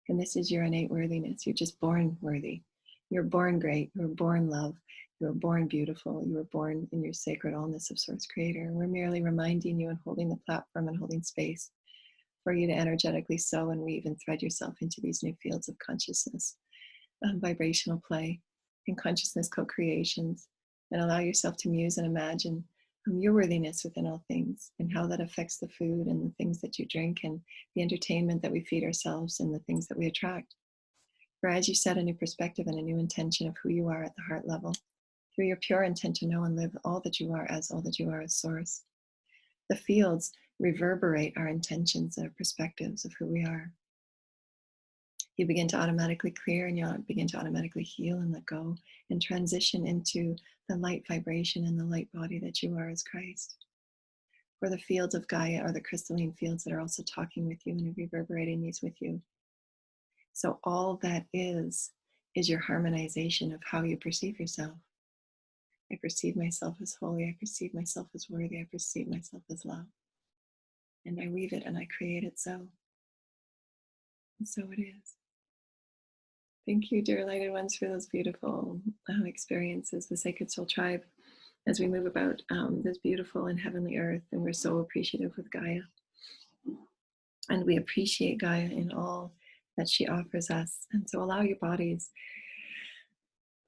And this is your innate worthiness. You're just born worthy. You're born great. You were born love. You were born beautiful. You were born in your sacred allness of source creator. We're merely reminding you and holding the platform and holding space for you to energetically sow and weave and thread yourself into these new fields of consciousness, vibrational play, and consciousness co-creations, and allow yourself to muse and imagine your worthiness within all things and how that affects the food and the things that you drink and the entertainment that we feed ourselves and the things that we attract. For as you set a new perspective and a new intention of who you are at the heart level, through your pure intent to know and live all that you are as Source, the fields reverberate our intentions, our perspectives of who we are. You begin to automatically clear, and you begin to automatically heal and let go and transition into the light vibration and the light body that you are as Christ. For the fields of Gaia are the crystalline fields that are also talking with you and reverberating these with you. So all that is your harmonization of how you perceive yourself. I perceive myself as holy. I perceive myself as worthy. I perceive myself as love. And I weave it and I create it so. And so it is. Thank you, dear lighted ones, for those beautiful experiences, the Sacred Soul Tribe, as we move about this beautiful and heavenly earth. And we're so appreciative with Gaia. And we appreciate Gaia in all that she offers us. And so allow your bodies,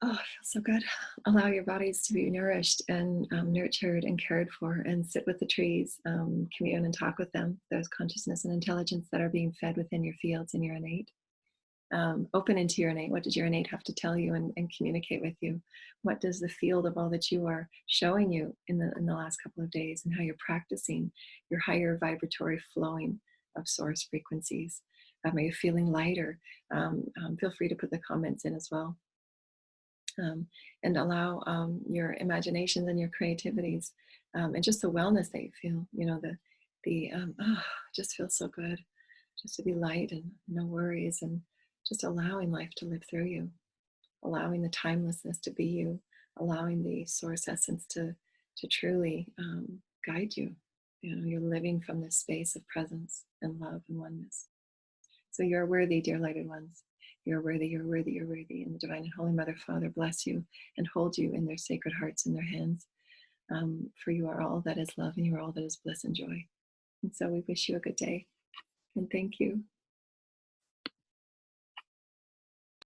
oh, it feels so good. Allow your bodies to be nourished and nurtured and cared for, and sit with the trees, commune and talk with them. There's consciousness and intelligence that are being fed within your fields and your innate. Open into your innate. What does your innate have to tell you and communicate with you? What does the field of all that you are showing you in the last couple of days, and how you're practicing your higher vibratory flowing of source frequencies? Are you feeling lighter? Feel free to put the comments in as well. And allow your imaginations and your creativities and just the wellness that you feel. You know, just feels so good just to be light and no worries, and just allowing life to live through you, allowing the timelessness to be you, allowing the source essence to truly guide you. You know, you're living from this space of presence and love and oneness. So you're worthy, dear lighted ones. You're worthy, you're worthy, you're worthy. And the Divine and Holy Mother, Father, bless you and hold you in their sacred hearts in their hands. For you are all that is love, and you are all that is bliss and joy. And so we wish you a good day. And thank you.